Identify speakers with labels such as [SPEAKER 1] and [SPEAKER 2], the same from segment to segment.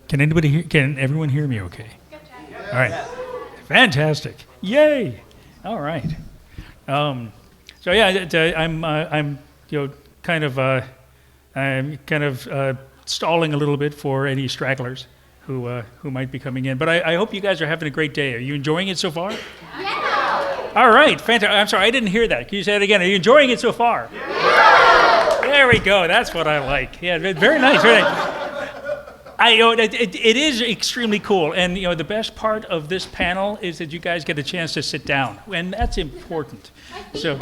[SPEAKER 1] Can everyone hear me okay? All right. Fantastic. Yay. All right. So yeah, I'm kind of stalling a little bit for any stragglers who might be coming in. But I hope you guys are having a great day. Are you enjoying it so far?
[SPEAKER 2] Yeah.
[SPEAKER 1] All right. Fantastic. I'm sorry, I didn't hear that. Can you say it again? Are you enjoying it so far? Yeah. There we go. That's what I like. Yeah. Very nice. Very nice. It is extremely cool, and the best part of this panel is that you guys get a chance to sit down, and that's important. So,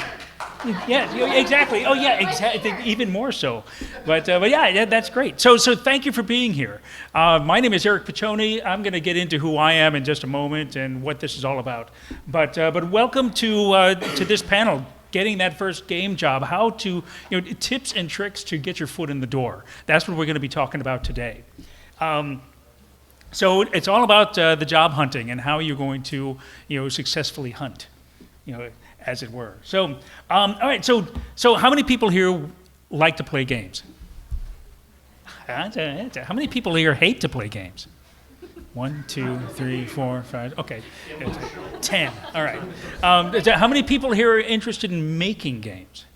[SPEAKER 1] yeah, exactly. Oh, yeah, exactly. Even more so. But yeah, that's great. So thank you for being here. My name is Eric Piccioni. I'm going to get into who I am in just a moment and what this is all about. But welcome to this panel. Getting that first game job, how to tips and tricks to get your foot in the door. That's what we're going to be talking about today. So it's all about the job hunting and how you're going to, successfully hunt, as it were. So, all right. So how many people here like to play games? How many people here hate to play games? 1, 2, 3, 4, 5. Okay, 10. All right. How many people here are interested in making games?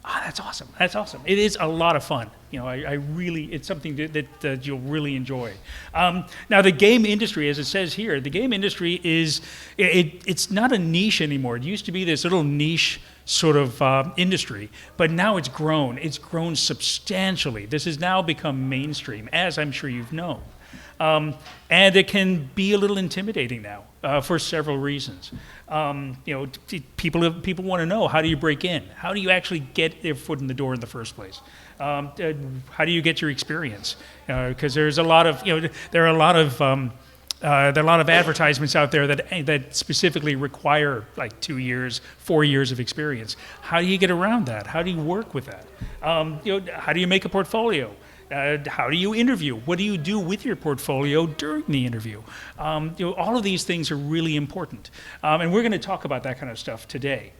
[SPEAKER 1] That's awesome. That's awesome. It is a lot of fun. It's something that you'll really enjoy. Now, the game industry, as it says here, the game industry it's not a niche anymore. It used to be this little niche sort of industry, but now it's grown. It's grown substantially. This has now become mainstream, as I'm sure you've known. And it can be a little intimidating now for several reasons. People want to know, how do you break in? How do you actually get their foot in the door in the first place? How do you get your experience? Because there's a lot of there are a lot of advertisements out there that specifically require like 2 years, 4 years of experience. How do you get around that? How do you work with that? How do you make a portfolio? How do you interview? What do you do with your portfolio during the interview? All of these things are really important. And we're going to talk about that kind of stuff today.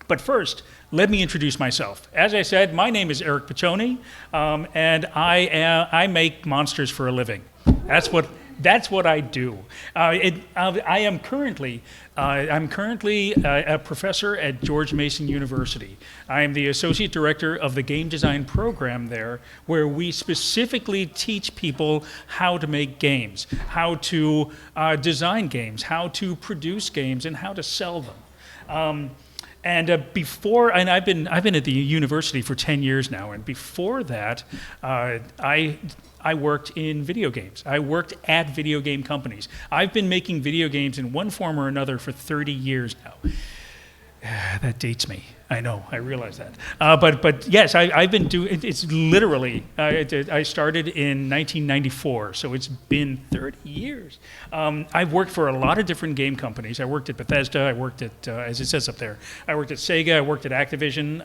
[SPEAKER 1] But first, let me introduce myself. As I said, my name is Eric Piccioni, and I make monsters for a living. That's what I do. I'm currently a professor at George Mason University. I am the associate director of the game design program there, where we specifically teach people how to make games, how to design games, how to produce games, and how to sell them. And I've been at the university for 10 years now, and before that, I worked in video games. I worked at video game companies. I've been making video games in one form or another for 30 years now. That dates me. I know. I realize that. But yes, I've been doing. It's literally. I started in 1994, so it's been 30 years. I've worked for a lot of different game companies. I worked at Bethesda. I worked at, as it says up there, I worked at Sega. I worked at Activision.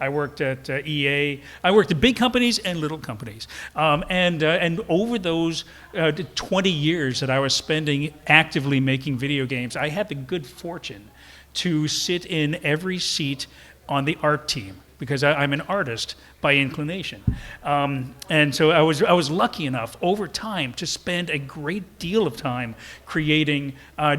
[SPEAKER 1] I worked at EA. I worked at big companies and little companies. And over those 20 years that I was spending actively making video games, I had the good fortune to sit in every seat on the art team, because I'm an artist by inclination. And so I was lucky enough over time to spend a great deal of time creating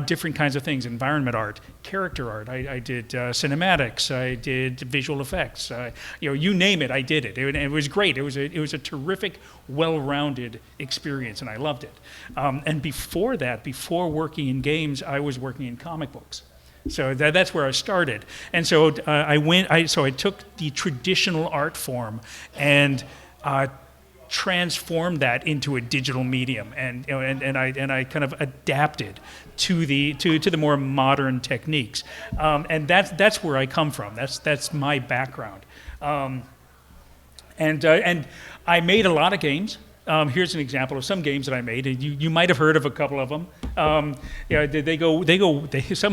[SPEAKER 1] different kinds of things: environment art, character art. I did cinematics. I did visual effects. You name it, I did it. It was great. It was a terrific, well-rounded experience, and I loved it. And before that, before working in games, I was working in comic books. So that's where I started, and so I took the traditional art form and transformed that into a digital medium, and I kind of adapted to the more modern techniques, and that's where I come from. That's my background, and I made a lot of games. Here's an example of some games that I made. You might have heard of a couple of them. Some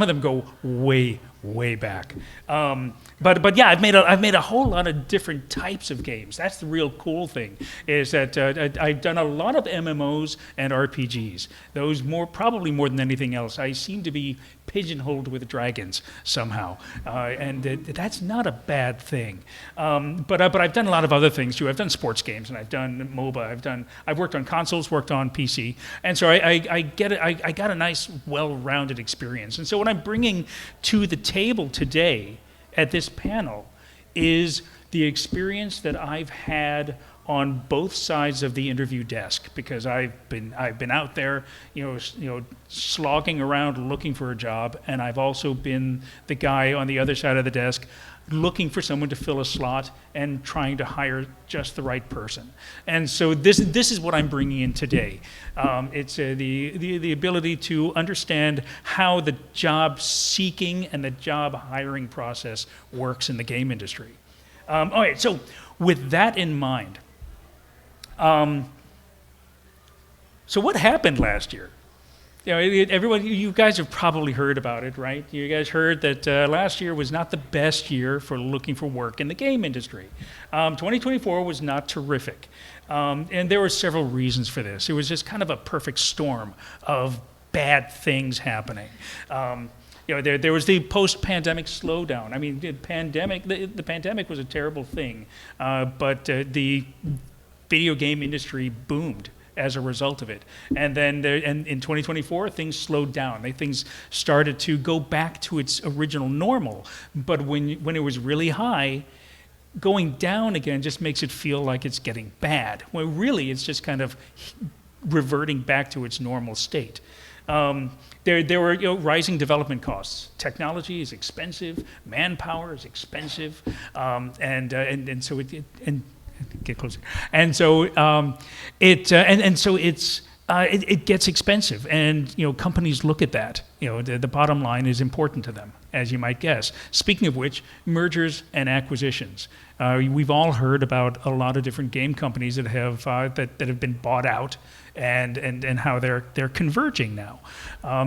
[SPEAKER 1] of them go way, way back. But yeah, I've made a whole lot of different types of games. That's the real cool thing, is that I've done a lot of MMOs and RPGs. Those probably more than anything else. I seem to be pigeonholed with dragons somehow, and that's not a bad thing. But I've done a lot of other things too. I've done sports games and I've done MOBA. I've worked on consoles, worked on PC, and so I got a nice, well-rounded experience. And so what I'm bringing to the table today at this panel is the experience that I've had on both sides of the interview desk, because I've been out there, slogging around looking for a job, and I've also been the guy on the other side of the desk looking for someone to fill a slot and trying to hire just the right person. And so this is what I'm bringing in today. It's the ability to understand how the job seeking and the job hiring process works in the game industry. All right, so with that in mind, so what happened last year? Everyone, you guys have probably heard about it, right? You guys heard that last year was not the best year for looking for work in the game industry. 2024 was not terrific. And there were several reasons for this. It was just kind of a perfect storm of bad things happening. There was the post-pandemic slowdown. I mean, the pandemic was a terrible thing, but the video game industry boomed as a result of it. And then in 2024, things slowed down. Things started to go back to its original normal. But when it was really high, going down again just makes it feel like it's getting bad. Well, really, it's just kind of reverting back to its normal state. There were rising development costs. Technology is expensive. Manpower is expensive. And so it get closer. And so it gets expensive, and companies look at that. The bottom line is important to them, as you might guess. Speaking of which, mergers and acquisitions. We've all heard about a lot of different game companies that have been bought out, and how they're converging now.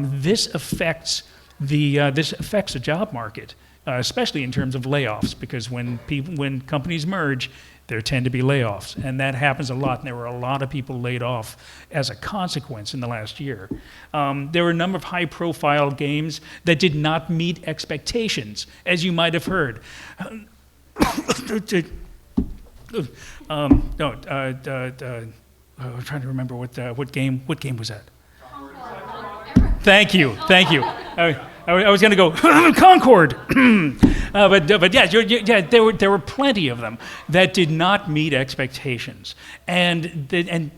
[SPEAKER 1] This affects the job market, especially in terms of layoffs, because when companies merge, there tend to be layoffs, and that happens a lot, and there were a lot of people laid off as a consequence in the last year. There were a number of high-profile games that did not meet expectations, as you might have heard. I'm trying to remember what game was that? Thank you. I was going to go Concord, but yeah, there were plenty of them that did not meet expectations, and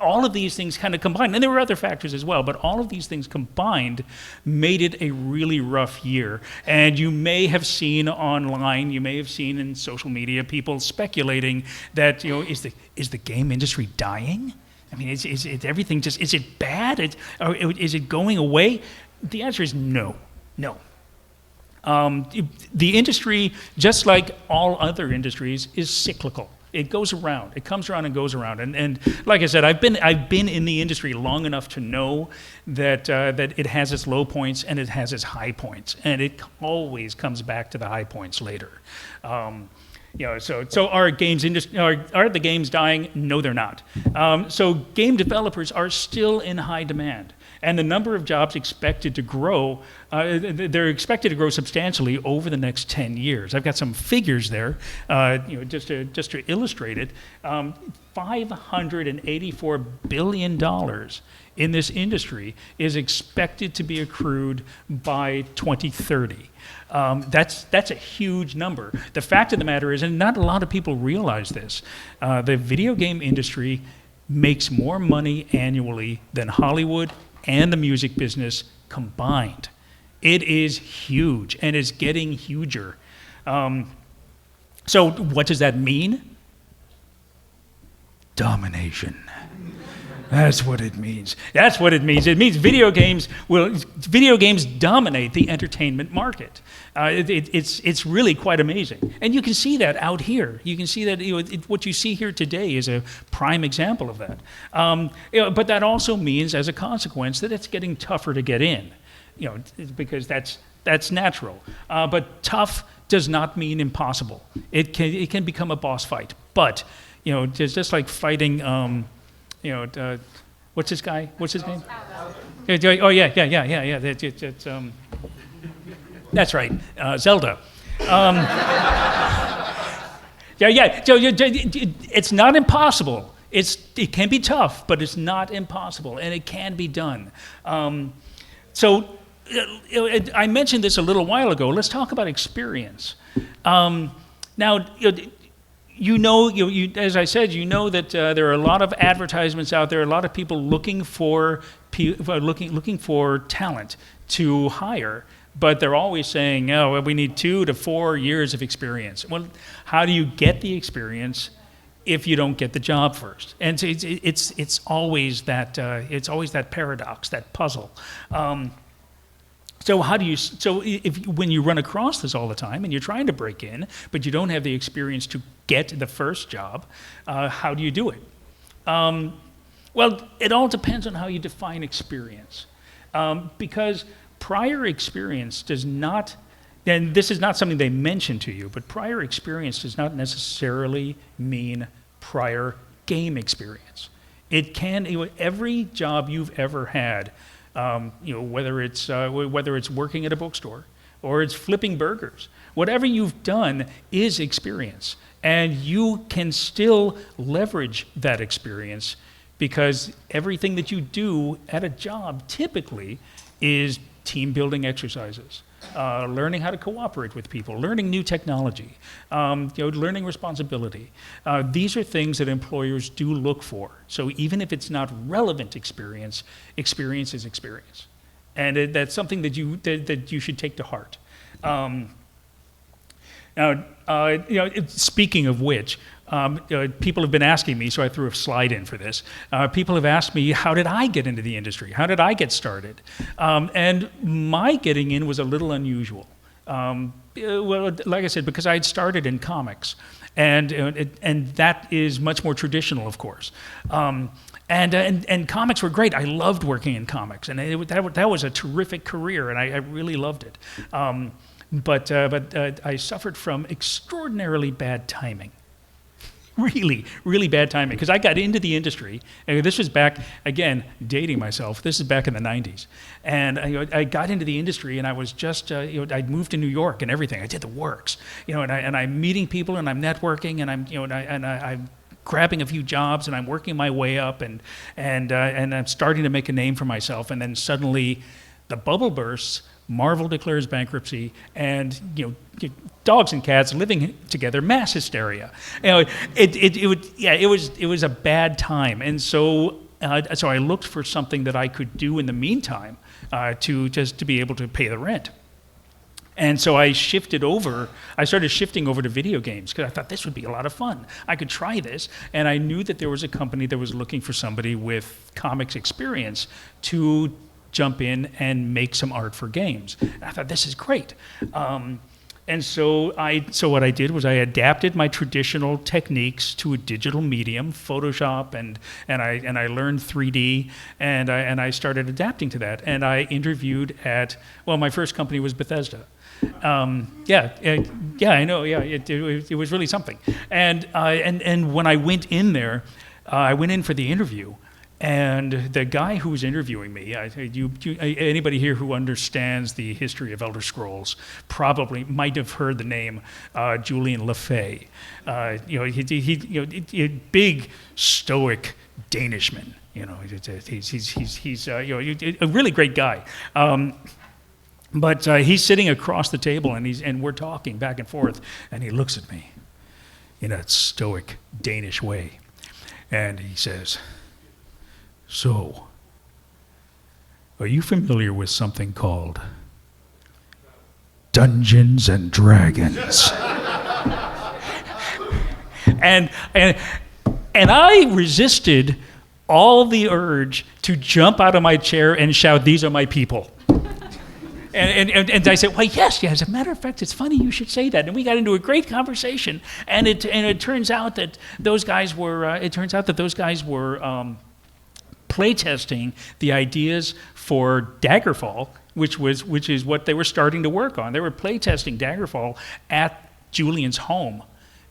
[SPEAKER 1] all of these things kind of combined, and there were other factors as well, but all of these things combined made it a really rough year. And you may have seen online, you may have seen in social media, people speculating that is the game industry dying? I mean, is everything is it bad? Or is it going away? The answer is no. The industry, just like all other industries, is cyclical. It goes around. It comes around and goes around. And like I said, I've been in the industry long enough to know that it has its low points and it has its high points, and it always comes back to the high points later. So are the games dying? No, they're not. So game developers are still in high demand, and the number of jobs expected to grow, they're expected to grow substantially over the next 10 years. I've got some figures there, just to illustrate it. $584 billion in this industry is expected to be accrued by 2030. That's a huge number. The fact of the matter is, and not a lot of people realize this, the video game industry makes more money annually than Hollywood and the music business combined. It is huge, and it's getting huger. So what does that mean? Domination. That's what it means. It means video games dominate the entertainment market. It's really quite amazing, and you can see that out here. You can see that what you see here today is a prime example of that. But that also means, as a consequence, that it's getting tougher to get in. Because that's That's natural. But tough does not mean impossible. It can become a boss fight. But it's just like fighting. What's this guy? What's his name? Oh yeah. That's right, Zelda. It's not impossible. It can be tough, but it's not impossible, and it can be done. I mentioned this a little while ago. Let's talk about experience. Now, as I said, that there are a lot of advertisements out there, a lot of people looking for talent to hire, but they're always saying, "Oh, well, we need 2 to 4 years of experience." Well, how do you get the experience if you don't get the job first? And so it's always that paradox, that puzzle. So when you run across this all the time and you're trying to break in, but you don't have the experience to get the first job, how do you do it? Well, it all depends on how you define experience. Because prior experience does not, and this is not something they mention to you, but prior experience does not necessarily mean prior game experience. It can, every job you've ever had, whether it's working at a bookstore or it's flipping burgers, whatever you've done is experience, and you can still leverage that experience because everything that you do at a job typically is team building exercises, learning how to cooperate with people, learning new technology, learning responsibility. These are things that employers do look for. So even if it's not relevant experience, experience is experience, and that's something that you should take to heart. Speaking of which, people have been asking me, so I threw a slide in for this. People have asked me, how did I get into the industry? How did I get started? And my getting in was a little unusual. Well, like I said, because I had started in comics, and that is much more traditional, of course. And comics were great. I loved working in comics, and that was a terrific career, and I really loved it. But I suffered from extraordinarily bad timing. Really, really bad timing, because I got into the industry, and this was back, again, dating myself, this is back in the 90s, and I got into the industry, and I was just, I'd moved to New York and everything, I did the works, and I'm meeting people, and I'm networking, and I'm grabbing a few jobs, and I'm working my way up, and I'm starting to make a name for myself, and then suddenly the bubble bursts. Marvel declares bankruptcy, and dogs and cats living together, mass hysteria. It was a bad time, and so I looked for something that I could do in the meantime to be able to pay the rent. And so I started shifting over to video games because I thought this would be a lot of fun. I could try this, and I knew that there was a company that was looking for somebody with comics experience to jump in and make some art for games. And I thought, this is great. And so what I did was I adapted my traditional techniques to a digital medium, Photoshop, and I learned 3D, and I started adapting to that. And I interviewed my first company was Bethesda. I know, it was really something. And when I went in there, I went in for the interview. And the guy who was interviewing me, anybody here who understands the history of Elder Scrolls probably might have heard the name Julian LaFay. He big Stoic Danishman. He's a really great guy. But he's sitting across the table, and we're talking back and forth, and he looks at me in a stoic Danish way, and he says, "So, are you familiar with something called Dungeons and Dragons?" and I resisted all the urge to jump out of my chair and shout, "These are my people." And I said, "Well, yes. As a matter of fact, it's funny you should say that." And we got into a great conversation. And it turns out that those guys were playtesting the ideas for Daggerfall, which is what they were starting to work on. They were playtesting Daggerfall at Julian's home.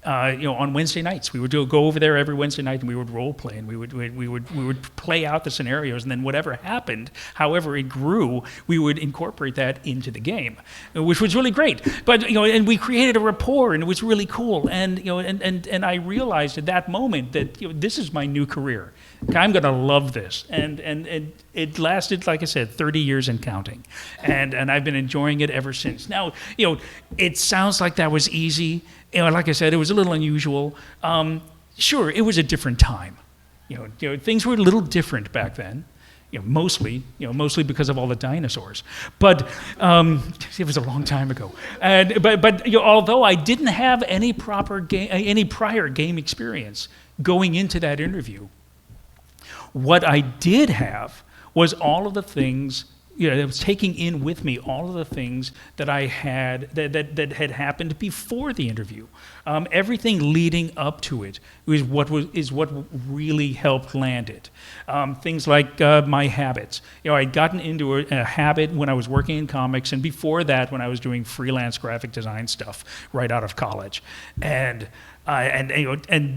[SPEAKER 1] On Wednesday nights, we would go over there every Wednesday night, and we would role play, and we would play out the scenarios, and then whatever happened, however it grew, we would incorporate that into the game, which was really great. But and we created a rapport, and it was really cool. And and I realized at that moment that this is my new career. I'm going to love this, and it lasted, like I said, 30 years and counting, and I've been enjoying it ever since. Now, it sounds like that was easy. Like I said, it was a little unusual. Sure, it was a different time. Things were a little different back then. Mostly because of all the dinosaurs. But it was a long time ago. But although I didn't have any prior game experience going into that interview, what I did have was all of the things. I was taking in with me all of the things that I had that had happened before the interview. Everything leading up to it is what really helped land it. Things like my habits. I'd gotten into a habit when I was working in comics, and before that, when I was doing freelance graphic design stuff right out of college,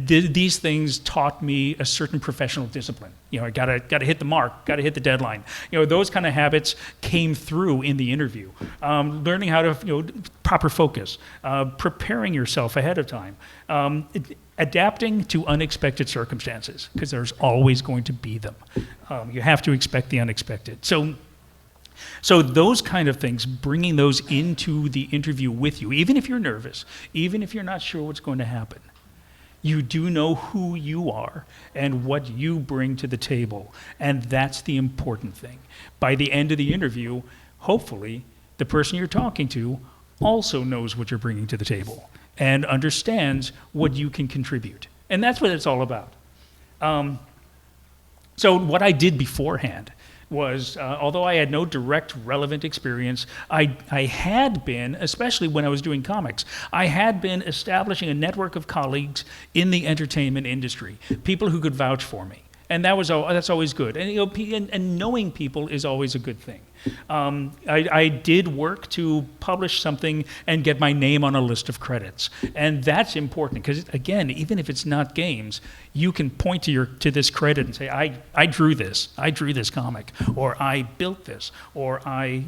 [SPEAKER 1] these things taught me a certain professional discipline. I gotta hit the mark, gotta hit the deadline. Those kind of habits came through in the interview. Learning how to proper focus, preparing yourself ahead of time, adapting to unexpected circumstances, because there's always going to be them. You have to expect the unexpected. So those kind of things, bringing those into the interview with you, even if you're nervous, even if you're not sure what's going to happen, you do know who you are and what you bring to the table, and that's the important thing. By the end of the interview, hopefully, the person you're talking to also knows what you're bringing to the table and understands what you can contribute. And that's what it's all about. So what I did beforehand was, although I had no direct relevant experience, I had been, especially when I was doing comics, I had been establishing a network of colleagues in the entertainment industry, people who could vouch for me. And that's always good. And knowing people is always a good thing. I did work to publish something and get my name on a list of credits. And that's important because, again, even if it's not games, you can point to this credit and say, I drew this comic, or I built this, or I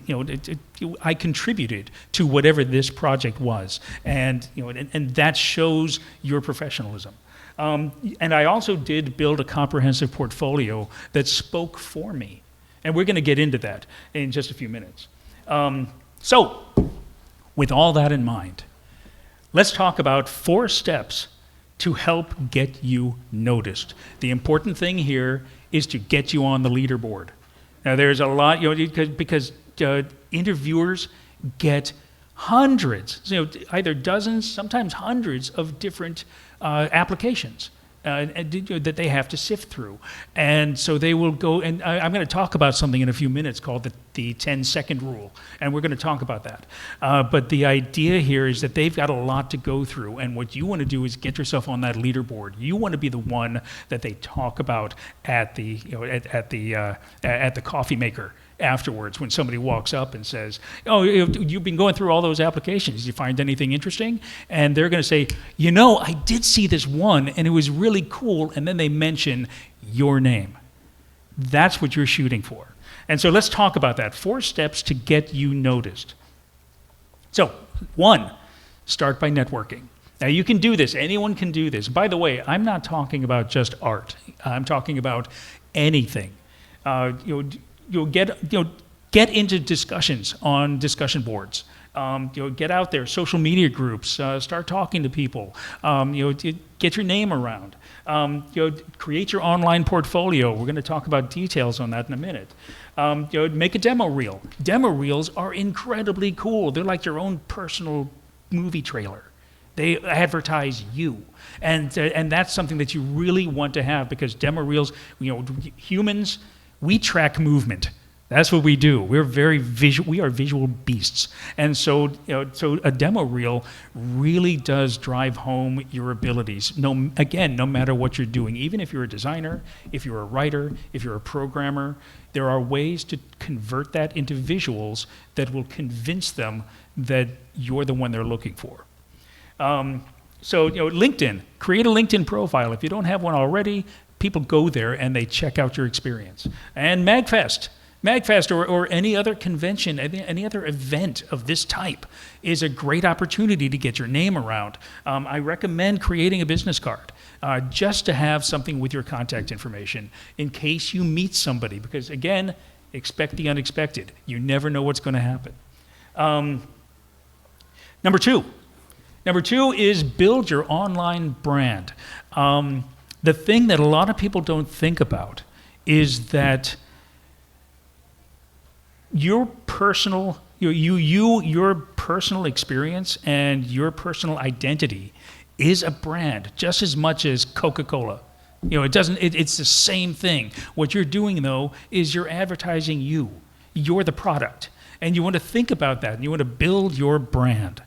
[SPEAKER 1] contributed to whatever this project was. And that shows your professionalism. And I also did build a comprehensive portfolio that spoke for me. And we're going to get into that in just a few minutes. So, with all that in mind, let's talk about 4 steps to help get you noticed. The important thing here is to get you on the leaderboard. Now, there's a lot, because interviewers get hundreds, either dozens, sometimes hundreds of different applications that they have to sift through. And so they will go, and I'm going to talk about something in a few minutes called the 10-second rule, and we're going to talk about that. But the idea here is that they've got a lot to go through, and what you want to do is get yourself on that leaderboard. You want to be the one that they talk about at the coffee maker afterwards, when somebody walks up and says, "Oh, you've been going through all those applications. Did you find anything interesting?" And they're going to say, I did see this one, and it was really cool, and then they mention your name. That's what you're shooting for. And so let's talk about that. 4 steps to get you noticed. So, 1, start by networking. Now, you can do this. Anyone can do this. By the way, I'm not talking about just art. I'm talking about anything. You'll get into discussions on discussion boards. Get out there, social media groups, start talking to people. Get your name around. Create your online portfolio. We're going to talk about details on that in a minute. Make a demo reel. Demo reels are incredibly cool. They're like your own personal movie trailer. They advertise you. And that's something that you really want to have, because demo reels, humans, we track movement. That's what we do. We're very visual. We are visual beasts, and so so a demo reel really does drive home your abilities. No matter what you're doing, even if you're a designer, if you're a writer, if you're a programmer, there are ways to convert that into visuals that will convince them that you're the one they're looking for. So LinkedIn, create a LinkedIn profile. If you don't have one already, people go there and they check out your experience. And MAGFest or any other convention, any other event of this type is a great opportunity to get your name around. I recommend creating a business card just to have something with your contact information in case you meet somebody, because again, expect the unexpected. You never know what's going to happen. Number two is build your online brand. The thing that a lot of people don't think about is that your personal experience and your personal identity is a brand just as much as Coca-Cola. It's the same thing. What you're doing though is you're advertising you. You're the product. And you want to think about that and you want to build your brand.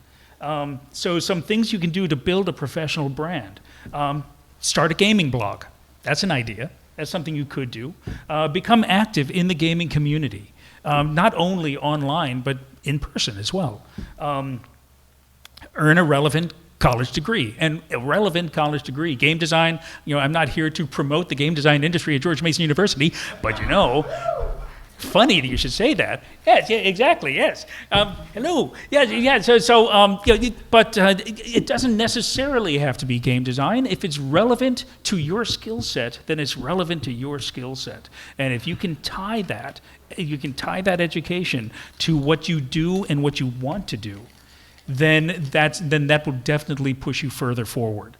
[SPEAKER 1] So some things you can do to build a professional brand. Start a gaming blog. That's an idea. That's something you could do. Become active in the gaming community. Not only online, but in person as well. Earn a relevant college degree. And a relevant college degree, game design, I'm not here to promote the game design industry at George Mason University, but funny that you should say that. Yes, yeah, exactly, yes. Hello, yeah. But it doesn't necessarily have to be game design. If it's relevant to your skill set, then it's relevant to your skill set. And if you can tie that education to what you do and what you want to do, then that will definitely push you further forward.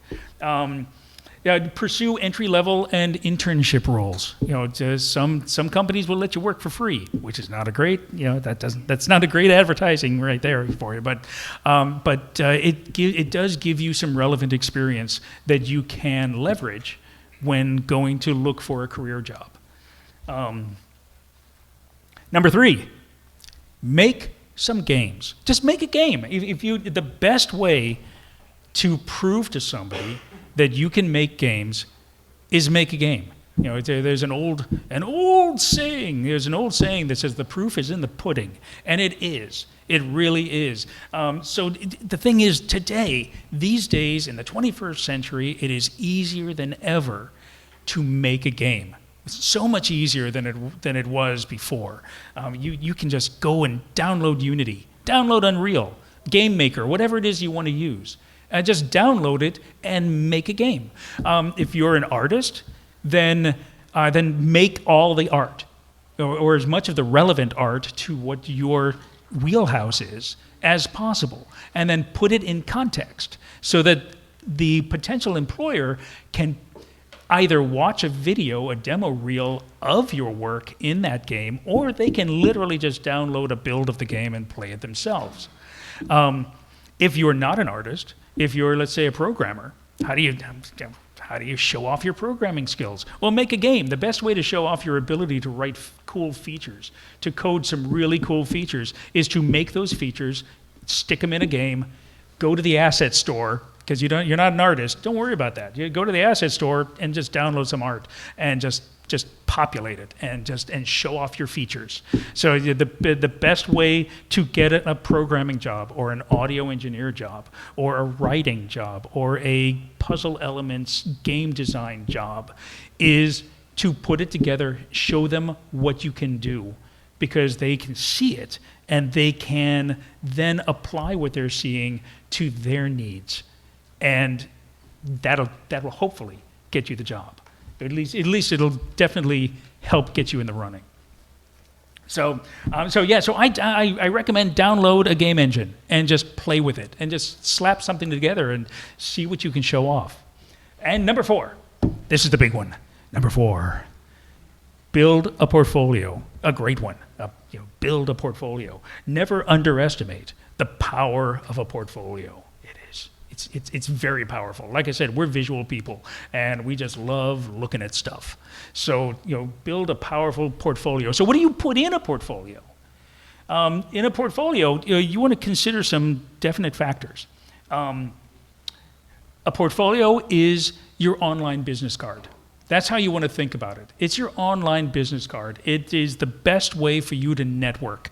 [SPEAKER 1] Pursue entry-level and internship roles. Some companies will let you work for free, which is not a great. That's not a great advertising right there for you. But it does give you some relevant experience that you can leverage when going to look for a career job. Number 3, make some games. Just make a game. The best way to prove to somebody that you can make games is make a game. There's an old saying. There's an old saying that says the proof is in the pudding, and it is. It really is. So the thing is, these days in the 21st century, it is easier than ever to make a game. It's so much easier than it was before. You can just go and download Unity, download Unreal, Game Maker, whatever it is you want to use. And just download it and make a game. If you're an artist, then make all the art, or as much of the relevant art to what your wheelhouse is as possible, and then put it in context so that the potential employer can either watch a video, a demo reel of your work in that game, or they can literally just download a build of the game and play it themselves. If you're not an artist, if you're, let's say, a programmer, how do you show off your programming skills? Well, make a game. The best way to show off your ability to write cool features, to code some really cool features, is to make those features, stick them in a game, go to the asset store, because you're not an artist. Don't worry about that. You go to the asset store and just download some art and just populate it and show off your features. So the best way to get a programming job or an audio engineer job or a writing job or a puzzle elements game design job is to put it together, show them what you can do, because they can see it and they can then apply what they're seeing to their needs. And that will hopefully get you the job. At least it'll definitely help get you in the running. So I recommend download a game engine and just play with it and just slap something together and see what you can show off. And number 4, this is the big one. Number 4, build a portfolio, a great one. Build a portfolio. Never underestimate the power of a portfolio. It's it's very powerful. Like I said, we're visual people, and we just love looking at stuff. So build a powerful portfolio. So what do you put in a portfolio? In a portfolio, you want to consider some definite factors. A portfolio is your online business card. That's how you want to think about it. It's your online business card. It is the best way for you to network,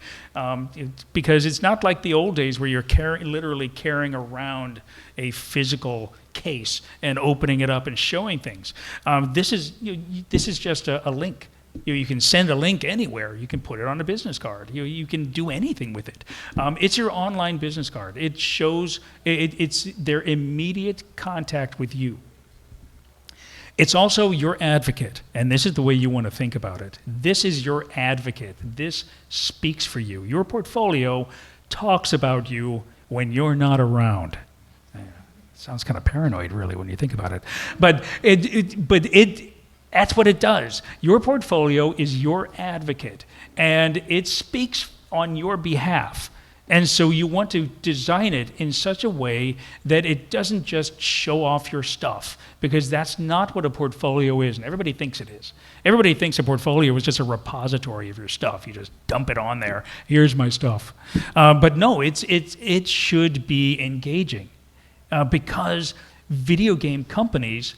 [SPEAKER 1] because it's not like the old days where you're literally carrying around a physical case and opening it up and showing things. This is just a link. You can send a link anywhere. You can put it on a business card. You can do anything with it. It's your online business card. It shows it's their immediate contact with you. It's also your advocate, and this is the way you want to think about it. This is your advocate. This speaks for you. Your portfolio talks about you when you're not around. Sounds kind of paranoid, really, when you think about it. But that's what it does. Your portfolio is your advocate, and it speaks on your behalf. And so you want to design it in such a way that it doesn't just show off your stuff, because that's not what a portfolio is, and everybody thinks it is. Everybody thinks a portfolio is just a repository of your stuff. You just dump it on there. Here's my stuff. But no, it should be engaging, because video game companies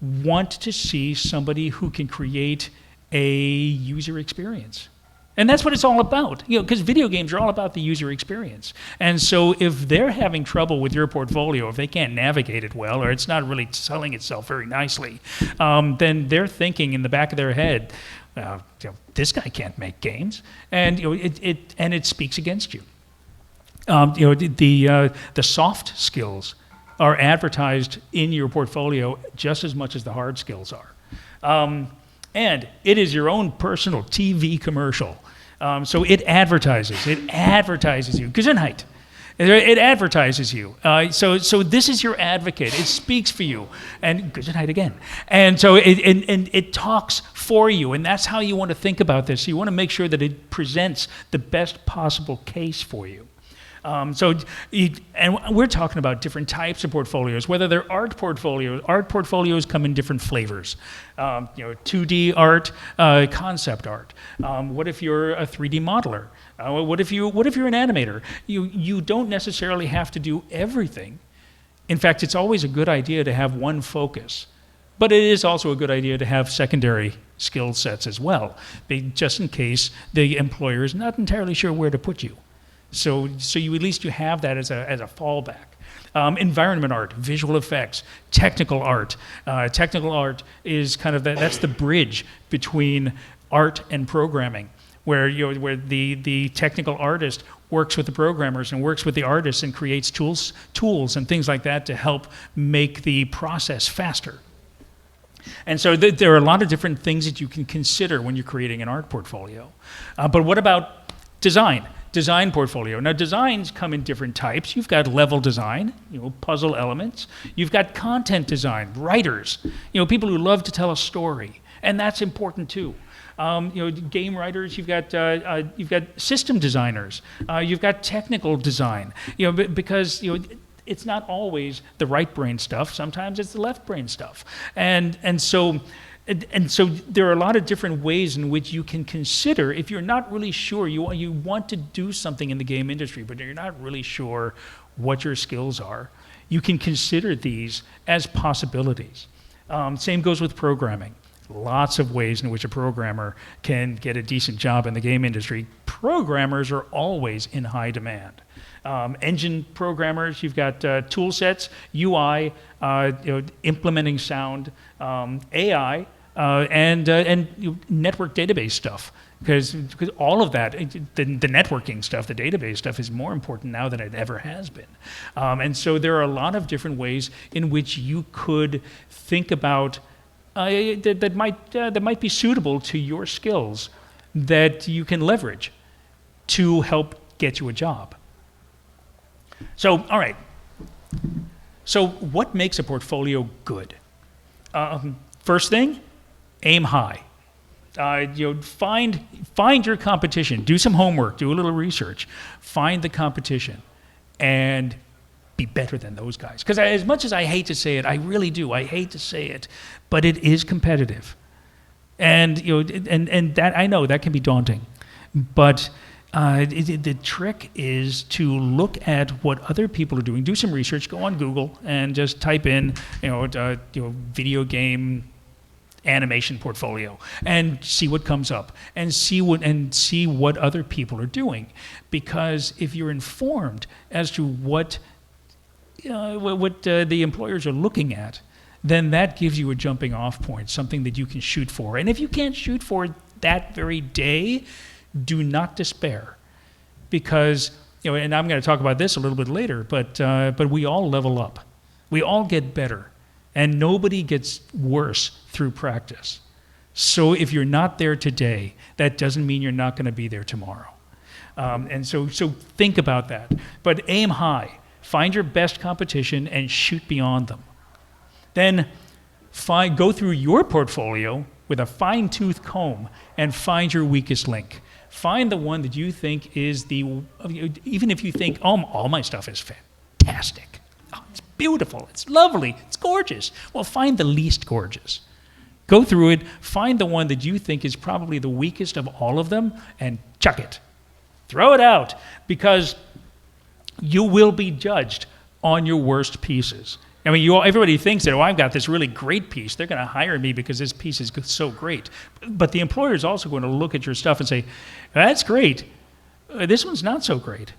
[SPEAKER 1] want to see somebody who can create a user experience. And that's what it's all about, because video games are all about the user experience. And so if they're having trouble with your portfolio, if they can't navigate it well, or it's not really selling itself very nicely, then they're thinking in the back of their head, this guy can't make games, and it speaks against you. The soft skills are advertised in your portfolio just as much as the hard skills are. And it is your own personal TV commercial. So it advertises you. Gesundheit. It advertises you. So this is your advocate. It speaks for you. And Gesundheit again. And so it talks for you. And that's how you want to think about this. You want to make sure that it presents the best possible case for you. And we're talking about different types of portfolios, whether they're art portfolios. Art portfolios come in different flavors. 2D art, concept art. What if you're a 3D modeler? What if you're an animator? You don't necessarily have to do everything. In fact, it's always a good idea to have one focus. But it is also a good idea to have secondary skill sets as well, just in case the employer is not entirely sure where to put you. So you at least you have that as a fallback. Environment art, visual effects, technical art. Technical art is kind of that's the bridge between art and programming, where the technical artist works with the programmers and works with the artists and creates tools and things like that to help make the process faster. And so there are a lot of different things that you can consider when you're creating an art portfolio. But what about design? Design portfolio. Now, designs come in different types. You've got level design, puzzle elements. You've got content design, writers, people who love to tell a story, and that's important too. Game writers. You've got system designers. You've got technical design. Because it's not always the right brain stuff. Sometimes it's the left brain stuff, and so there are a lot of different ways in which you can consider, if you're not really sure, you want to do something in the game industry, but you're not really sure what your skills are, you can consider these as possibilities. Same goes with programming. Lots of ways in which a programmer can get a decent job in the game industry. Programmers are always in high demand. Engine programmers, you've got tool sets, UI, implementing sound, AI, and network database stuff. Because all of that, the networking stuff, the database stuff is more important now than it ever has been. And so there are a lot of different ways in which you could think about that might be suitable to your skills that you can leverage to help get you a job. So, all right. So what makes a portfolio good? First thing, aim high. Find your competition. Do some homework. Do a little research. Find the competition, and be better than those guys. Because as much as I hate to say it, I really do. I hate to say it, but it is competitive. And and that I know that can be daunting, but the trick is to look at what other people are doing. Do some research. Go on Google and just type in video game animation portfolio and see what comes up and see what other people are doing. Because if you're informed as to what the employers are looking at, then that gives you a jumping off point, something that you can shoot for. And if you can't shoot for that very day, do not despair. Because, and I'm going to talk about this a little bit later, but we all level up. We all get better. And nobody gets worse through practice. So if you're not there today, that doesn't mean you're not going to be there tomorrow. And so think about that. But aim high. Find your best competition and shoot beyond them. Then go through your portfolio with a fine-tooth comb and find your weakest link. Find the one that you think is even if you think, oh, all my stuff is fantastic. Oh, it's beautiful, it's lovely, it's gorgeous. Well, find the least gorgeous. Go through it, find the one that you think is probably the weakest of all of them, and chuck it. Throw it out, because you will be judged on your worst pieces. I mean, everybody thinks that, I've got this really great piece. They're going to hire me because this piece is so great. But the employer is also going to look at your stuff and say, that's great. This one's not so great.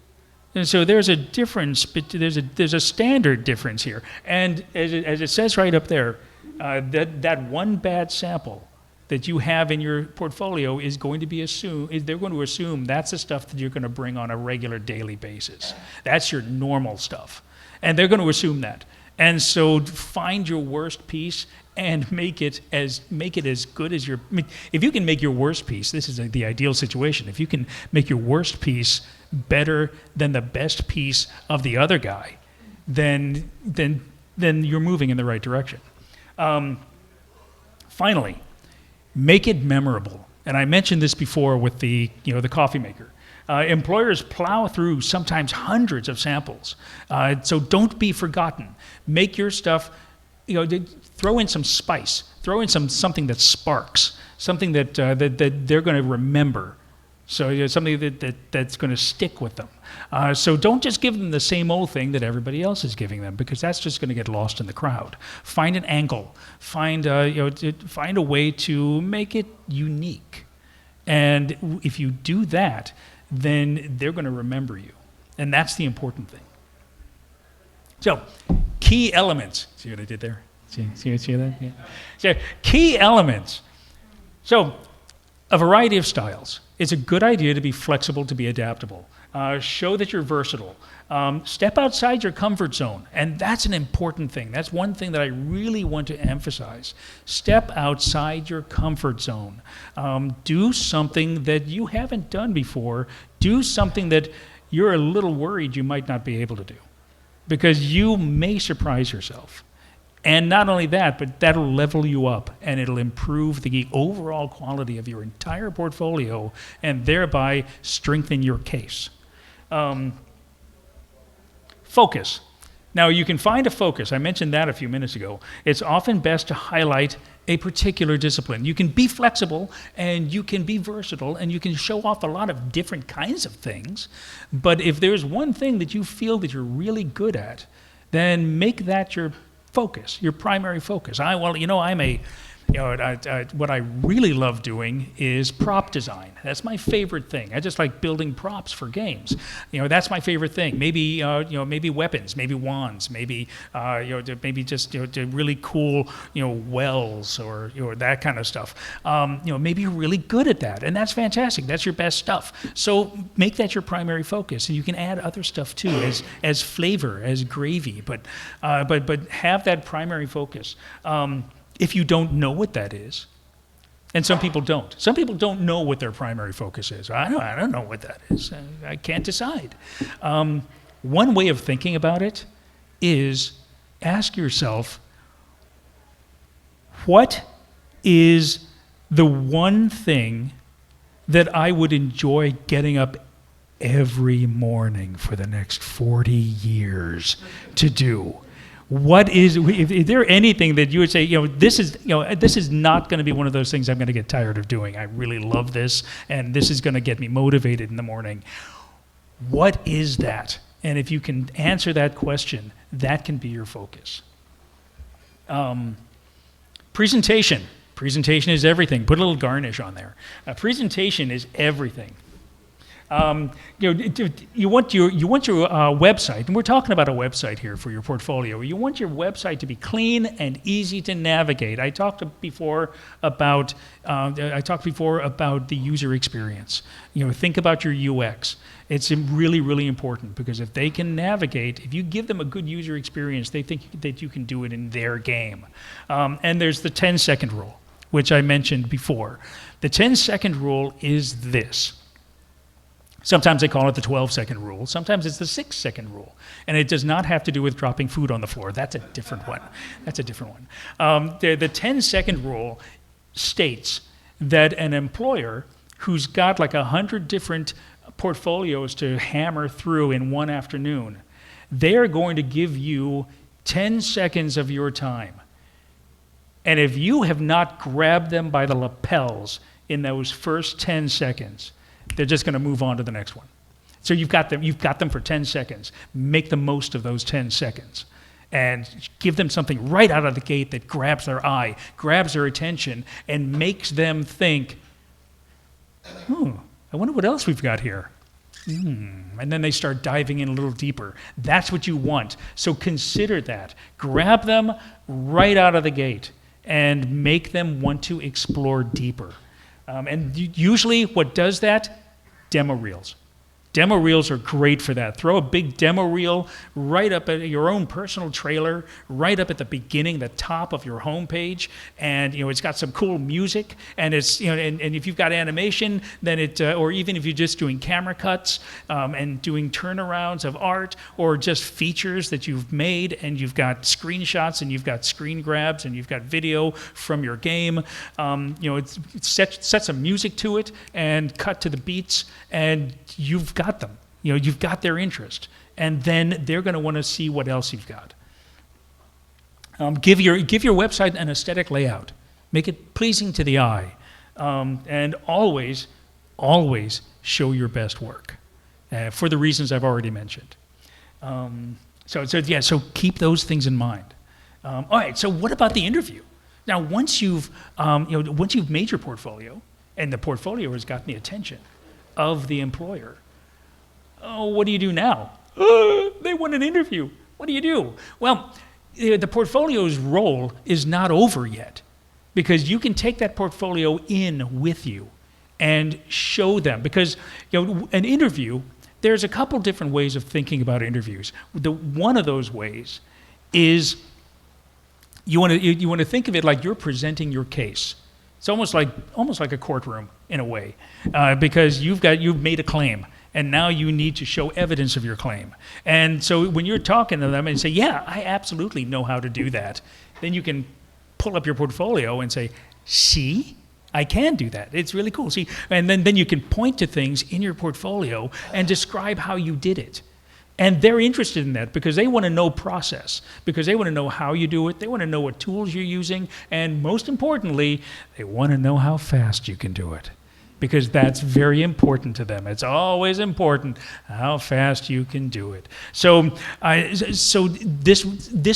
[SPEAKER 1] And so there's a difference. There's a standard difference here. And as it says right up there, that one bad sample that you have in your portfolio is going to be they're going to assume that's the stuff that you're going to bring on a regular daily basis. That's your normal stuff. And they're going to assume that. And so find your worst piece and make it as good as if you can make your worst piece, this is the ideal situation. If you can make your worst piece better than the best piece of the other guy, then you're moving in the right direction. Finally, make it memorable. And I mentioned this before with the coffee maker. Employers plow through sometimes hundreds of samples, so don't be forgotten. Make your stuff, throw in some spice, throw in something that sparks, something that they're going to remember. So something that's going to stick with them. So don't just give them the same old thing that everybody else is giving them, because that's just going to get lost in the crowd. Find an angle. Find a way to make it unique. And if you do that, then they're going to remember you. And that's the important thing. So, key elements. See what I did there? See that? Yeah. So, key elements. So, a variety of styles. It's a good idea to be flexible, to be adaptable. Show that you're versatile. Step outside your comfort zone. And that's an important thing. That's one thing that I really want to emphasize. Step outside your comfort zone. Do something that you haven't done before. Do something that you're a little worried you might not be able to do, because you may surprise yourself. And not only that, but that'll level you up, and it'll improve the overall quality of your entire portfolio, and thereby strengthen your case. Focus. Now, you can find a focus. I mentioned that a few minutes ago. It's often best to highlight a particular discipline. You can be flexible, and you can be versatile, and you can show off a lot of different kinds of things. But if there's one thing that you feel that you're really good at, then make that your focus, your primary focus. What I really love doing is prop design. That's my favorite thing. I just like building props for games. That's my favorite thing. Maybe maybe weapons, maybe wands, maybe just really cool wells or that kind of stuff. Maybe you're really good at that, and that's fantastic. That's your best stuff. So make that your primary focus, and you can add other stuff too, as flavor, as gravy. But have that primary focus. If you don't know what that is, and some people don't. Some people don't know what their primary focus is. I don't know what that is. I can't decide. One way of thinking about it is ask yourself, what is the one thing that I would enjoy getting up every morning for the next 40 years to do? What is there anything that you would say, this is not going to be one of those things I'm going to get tired of doing. I really love this, and this is going to get me motivated in the morning. What is that? And if you can answer that question, that can be your focus. Presentation. Presentation is everything. Put a little garnish on there. Presentation is everything. You want your website, and we're talking about a website here for your portfolio. You want your website to be clean and easy to navigate. I talked before about the user experience. Think about your UX. It's really, really important, because if they can navigate, if you give them a good user experience, they think that you can do it in their game. And there's the 10-second rule, which I mentioned before. The 10-second rule is this. Sometimes they call it the 12-second rule. Sometimes it's the 6-second rule. And it does not have to do with dropping food on the floor. That's a different one. The 10-second rule states that an employer who's got like 100 different portfolios to hammer through in one afternoon, they're going to give you 10 seconds of your time. And if you have not grabbed them by the lapels in those first 10 seconds, they're just going to move on to the next one. So you've got them for 10 seconds. Make the most of those 10 seconds. And give them something right out of the gate that grabs their eye, grabs their attention, and makes them think, I wonder what else we've got here. And then they start diving in a little deeper. That's what you want. So consider that. Grab them right out of the gate and make them want to explore deeper. And usually what does that? Demo reels. Demo reels are great for that. Throw a big demo reel right up at your own personal trailer, right up at the beginning, the top of your homepage, and it's got some cool music, and it's and if you've got animation, then or even if you're just doing camera cuts and doing turnarounds of art, or just features that you've made, and you've got screenshots, and you've got screen grabs, and you've got video from your game, set some music to it and cut to the beats, and you've got them. You've got their interest, and then they're going to want to see what else you've got. Give your website an aesthetic layout. Make it pleasing to the eye, and always show your best work for the reasons I've already mentioned. So keep those things in mind. All right. So what about the interview? Now, once you've made your portfolio, and the portfolio has gotten the attention of the employer. Oh, what do you do now? They want an interview. What do you do? Well, the portfolio's role is not over yet, because you can take that portfolio in with you and show them. Because an interview, there's a couple different ways of thinking about interviews. One of those ways is you want to think of it like you're presenting your case. It's almost like a courtroom in a way, because you've made a claim, and now you need to show evidence of your claim. And so when you're talking to them and say, yeah, I absolutely know how to do that, then you can pull up your portfolio and say, see, I can do that. It's really cool. See, and then you can point to things in your portfolio and describe how you did it. And they're interested in that because they want to know process, because they want to know how you do it, they want to know what tools you're using, and most importantly, they want to know how fast you can do it, because that's very important to them. It's always important how fast you can do it. So this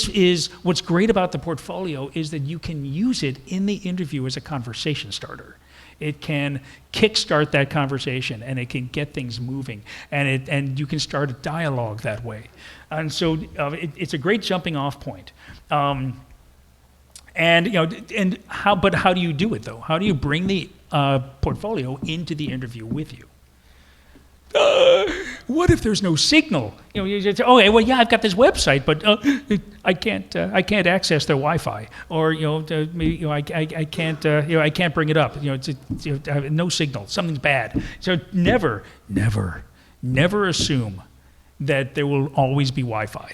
[SPEAKER 1] is what's great about the portfolio, is that you can use it in the interview as a conversation starter. It can kickstart that conversation, and it can get things moving, and you can start a dialogue that way. And so it's a great jumping off point. But how do you do it though? How do you bring the portfolio into the interview with you? What if there's no signal? You just say, okay, well, yeah, I've got this website, but I can't access their Wi-Fi, or I can't bring it up. It's no signal. Something's bad. So never assume that there will always be Wi-Fi.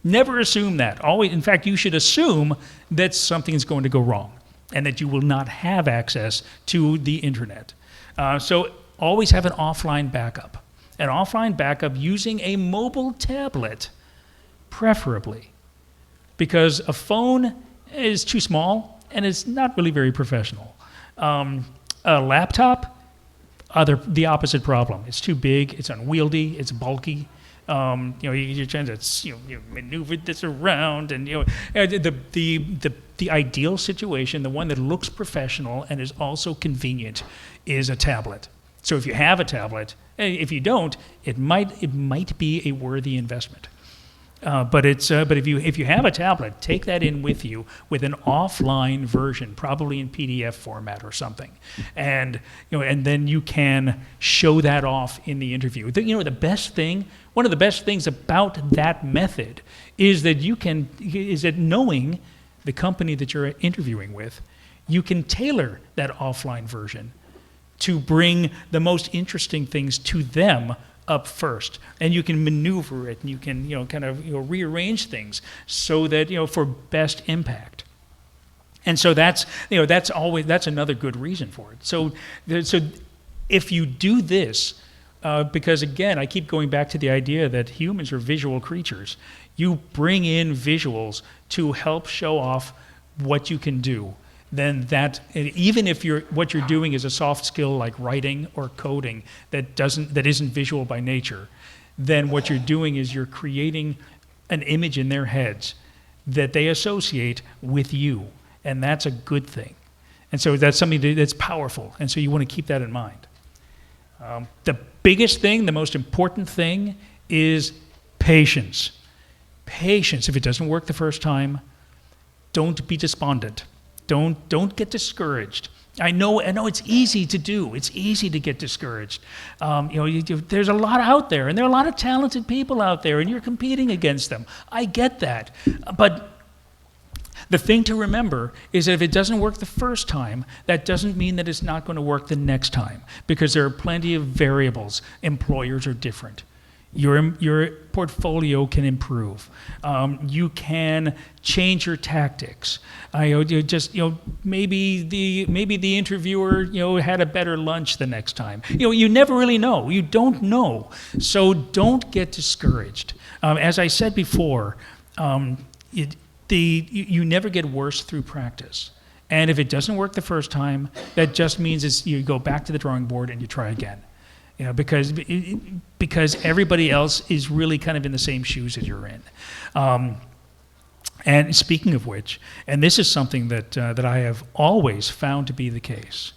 [SPEAKER 1] Never assume that. Always, in fact, you should assume that something's going to go wrong, and that you will not have access to the internet. So always have an offline backup. an offline backup using a mobile tablet, preferably, because a phone is too small and it's not really very professional. A laptop, the opposite problem. It's too big, it's unwieldy, it's bulky. You're trying to you maneuver this around, and the ideal situation, the one that looks professional and is also convenient, is a tablet. So if you have a tablet, if you don't, it might be a worthy investment. But if you have a tablet, take that in with you with an offline version, probably in PDF format or something, and then you can show that off in the interview. One of the best things about that method is that knowing the company that you're interviewing with, you can tailor that offline version to bring the most interesting things to them up first, and you can maneuver it, and you can rearrange things so that for best impact. And so that's another good reason for it. So if you do this, because again, I keep going back to the idea that humans are visual creatures. You bring in visuals to help show off what you can do. Then even if what you're doing is a soft skill like writing or coding that isn't visual by nature, then what you're doing is you're creating an image in their heads that they associate with you, and that's a good thing. And so that's something that's powerful, and so you want to keep that in mind. The biggest thing, the most important thing, is patience. Patience. If it doesn't work the first time, don't be despondent. Don't get discouraged. I know it's easy to do. It's easy to get discouraged. There's a lot out there, and there are a lot of talented people out there, and you're competing against them. I get that. But the thing to remember is that if it doesn't work the first time, that doesn't mean that it's not going to work the next time, because there are plenty of variables. Employers are different. Your portfolio can improve. You can change your tactics. Maybe the interviewer had a better lunch the next time. You never really know. You don't know. So don't get discouraged. As I said before, you never get worse through practice. And if it doesn't work the first time, that just means you go back to the drawing board and you try again. Because everybody else is really kind of in the same shoes that you're in. And speaking of which, and this is something that I have always found to be the case,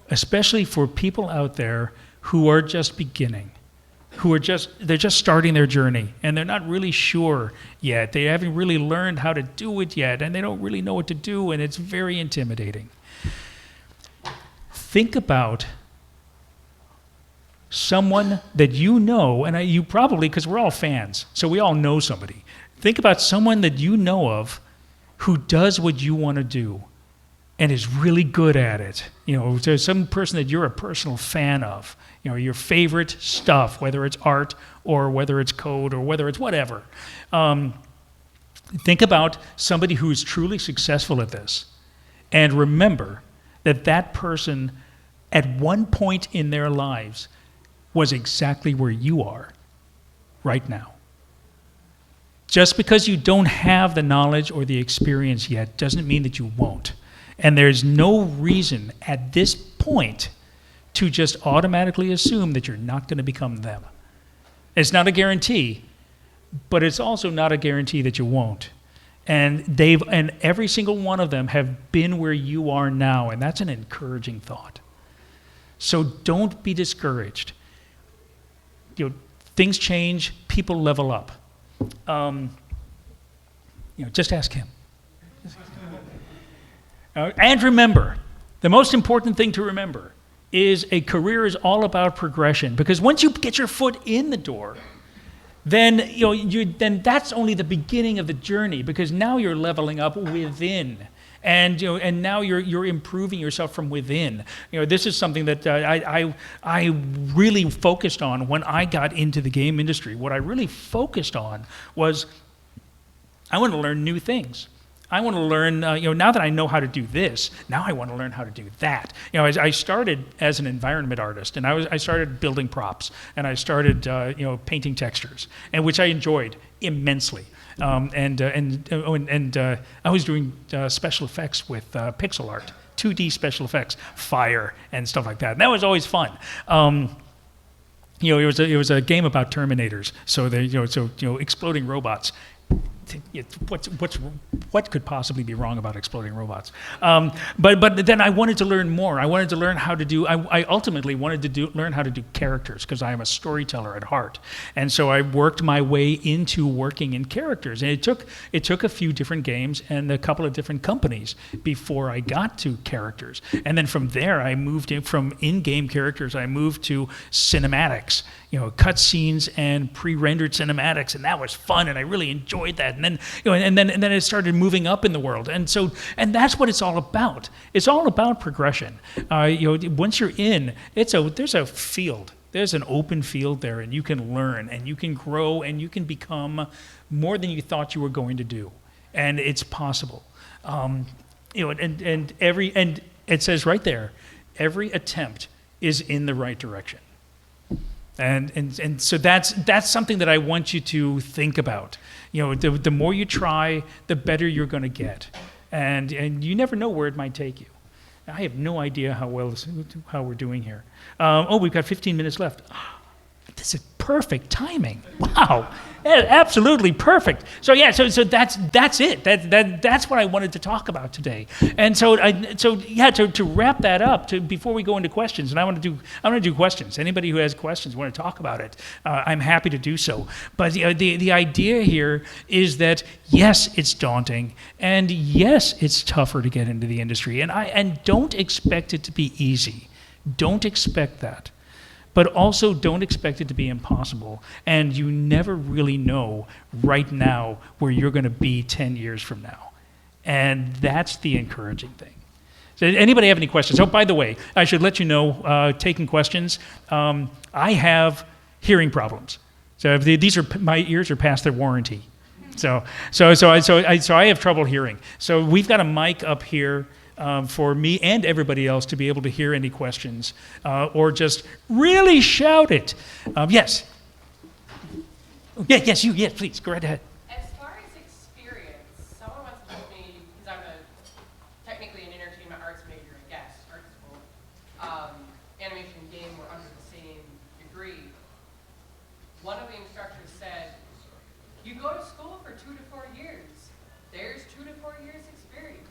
[SPEAKER 1] especially for people out there who are just beginning, they're just starting their journey, and they're not really sure yet. They haven't really learned how to do it yet, and they don't really know what to do, and it's very intimidating. Think about someone that you know, and you probably, because we're all fans, so we all know somebody. Think about someone that you know of who does what you want to do and is really good at it. There's some person that you're a personal fan of, your favorite stuff, whether it's art or whether it's code or whether it's whatever. Think about somebody who's truly successful at this, and remember that person at one point in their lives was exactly where you are right now. Just because you don't have the knowledge or the experience yet doesn't mean that you won't. And there's no reason at this point to just automatically assume that you're not going to become them. It's not a guarantee, but it's also not a guarantee that you won't. And every single one of them have been where you are now, and that's an encouraging thought. So don't be discouraged. Things change, people level up. Just ask him. And remember, the most important thing to remember is a career is all about progression, because once you get your foot in the door, then then that's only the beginning of the journey, because now you're leveling up within. And and now you're improving yourself from within. This is something that I really focused on when I got into the game industry. What I really focused on was I wanted to learn new things. I want to learn, now that I know how to do this, now I want to learn how to do that. I started as an environment artist, and I started building props, and I started, painting textures, and which I enjoyed immensely. I was doing special effects with pixel art, 2D special effects, fire and stuff like that. And that was always fun. It was a game about Terminators, so exploding robots. What could possibly be wrong about exploding robots? But then I wanted to learn more. I wanted to learn how to do. I ultimately wanted to learn how to do characters because I am a storyteller at heart, and so I worked my way into working in characters. And it took a few different games and a couple of different companies before I got to characters. And then from there, I moved from in-game characters. I moved to cinematics. Cutscenes and pre-rendered cinematics, and that was fun, and I really enjoyed that. And then, and then it started moving up in the world, and that's what it's all about. It's all about progression. Once you're in, there's a field. There's an open field there, and you can learn, and you can grow, and you can become more than you thought you were going to do, and it's possible. And it says right there, every attempt is in the right direction. And so that's something that I want you to think about. The more you try, the better you're going to get, and you never know where it might take you. I have no idea how we're doing here. We've got 15 minutes left. This is perfect timing. Wow, absolutely perfect. So that's it. That's what I wanted to talk about today. And to wrap that up, before we go into questions, and I want to do questions. Anybody who has questions want to talk about it, I'm happy to do so. But the idea here is that yes, it's daunting, and yes, it's tougher to get into the industry, and don't expect it to be easy. Don't expect that. But also don't expect it to be impossible. And you never really know right now where you're going to be 10 years from now. And that's the encouraging thing. So anybody have any questions? Oh, by the way, I should let you know, taking questions, I have hearing problems. So my ears are past their warranty. So I have trouble hearing. So we've got a mic up here. For me and everybody else to be able to hear any questions, or just really shout it. Yes. Yes, please, go right ahead.
[SPEAKER 2] As far as experience, someone once told me, because I'm technically an entertainment arts major, I guess, art school, animation and game were under the same degree. One of the instructors said, you go to school for 2 to 4 years. There's 2 to 4 years experience.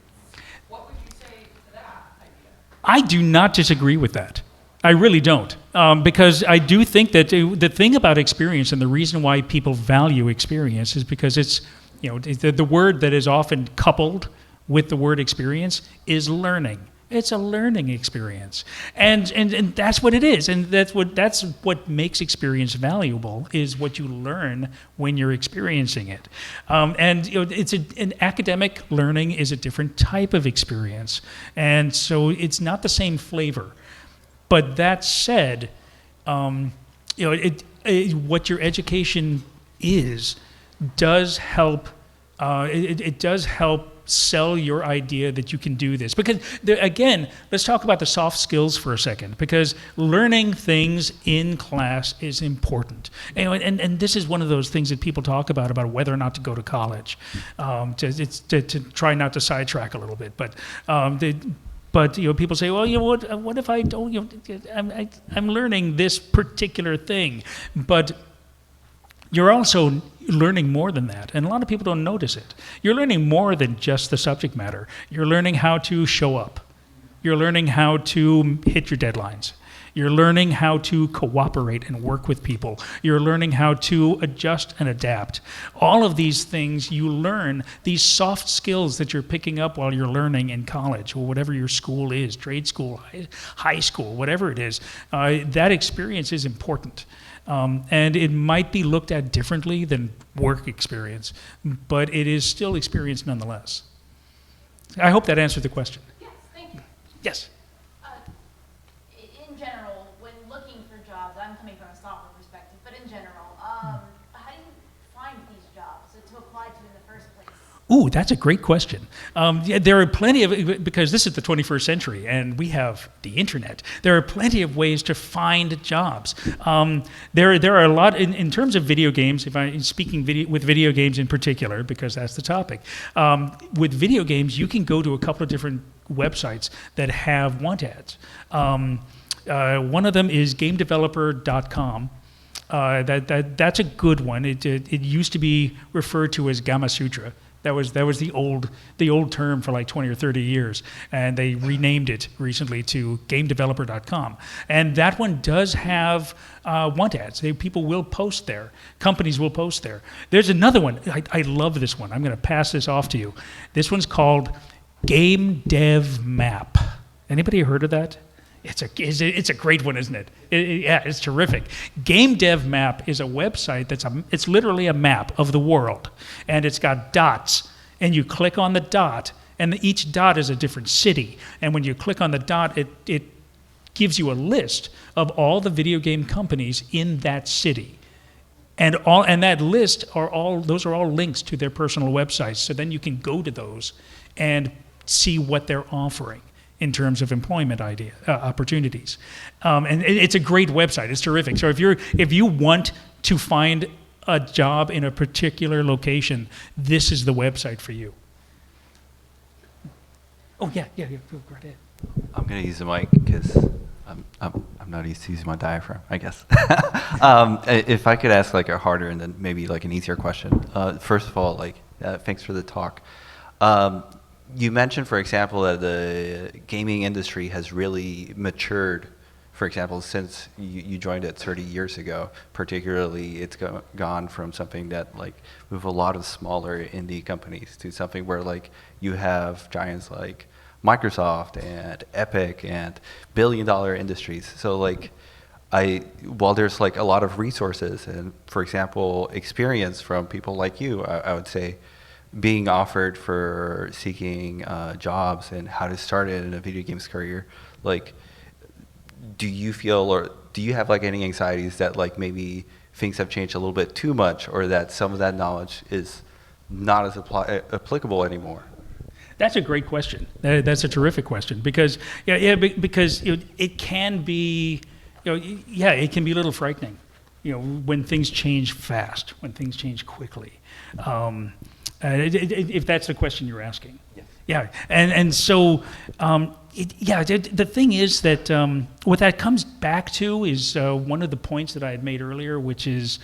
[SPEAKER 2] What would you say to that idea?
[SPEAKER 1] I do not disagree with that. I really don't. Because I do think that the thing about experience and the reason why people value experience is because it's, the word that is often coupled with the word experience is learning. It's a learning experience, and that's what it is, and that's what makes experience valuable is what you learn when you're experiencing it, it's an academic learning is a different type of experience, and so it's not the same flavor. But that said, what your education does help. It does help sell your idea that you can do this. Because, again, let's talk about the soft skills for a second, because learning things in class is important. And this is one of those things that people talk about whether or not to go to college, to try not to sidetrack a little bit. But people say, well, what if I don't? I'm learning this particular thing, but you're also learning more than that, and a lot of people don't notice it. You're learning more than just the subject matter. You're learning how to show up. You're learning how to hit your deadlines. You're learning how to cooperate and work with people. You're learning how to adjust and adapt. All of these things you learn, these soft skills that you're picking up while you're learning in college or whatever your school is, trade school, high school, whatever it is, that experience is important. And it might be looked at differently than work experience, but it is still experience nonetheless. I hope that answered the question.
[SPEAKER 2] Yes, thank you.
[SPEAKER 1] Yes.
[SPEAKER 3] In general, when looking for jobs, I'm coming from a software perspective, but in general, how do you find these jobs to apply to in the first place?
[SPEAKER 1] Ooh, that's a great question. Yeah, there are plenty of, because this is the 21st century and we have the internet, there are plenty of ways to find jobs. There are a lot, in terms of video games, if I'm speaking with video games in particular, because that's the topic, with video games, you can go to a couple of different websites that have want ads. One of them is gamedeveloper.com. That's a good one. It used to be referred to as Gama Sutra. That was the old term for like 20 or 30 years, and they renamed it recently to gamedeveloper.com. And that one does have want ads. People will post there. Companies will post there. There's another one. I love this one. I'm going to pass this off to you. This one's called Game Dev Map. Anybody heard of that? It's a great one, isn't it? Yeah, it's terrific. Game Dev Map is a website it's literally a map of the world, and it's got dots, and you click on the dot, and each dot is a different city, and when you click on the dot, it gives you a list of all the video game companies in that city. And that list those are all links to their personal websites, so then you can go to those and see what they're offering in terms of employment opportunities. And it's a great website. It's terrific. So if you want to find a job in a particular location, this is the website for you. Oh, yeah, go right ahead.
[SPEAKER 4] I'm going to use the mic because I'm not used to using my diaphragm, I guess. If I could ask like a harder and then maybe like an easier question. First of all, thanks for the talk. You mentioned, for example, that the gaming industry has really matured, for example, since you joined it 30 years ago. Particularly, it's gone from something that, like, with a lot of smaller indie companies to something where, like, you have giants like Microsoft and Epic and billion-dollar industries. So, like, while there's, like, a lot of resources and, for example, experience from people like you, I would say, being offered for seeking jobs and how to start it in a video games career, like, do you feel or do you have like any anxieties that like maybe things have changed a little bit too much, or that some of that knowledge is not as applicable anymore?
[SPEAKER 1] That's a great question. That's a terrific question because because it can be it can be a little frightening, when things change fast, when things change quickly. If that's the question you're asking. Yes. Yeah, and so, the thing is that what that comes back to is one of the points that I had made earlier, which is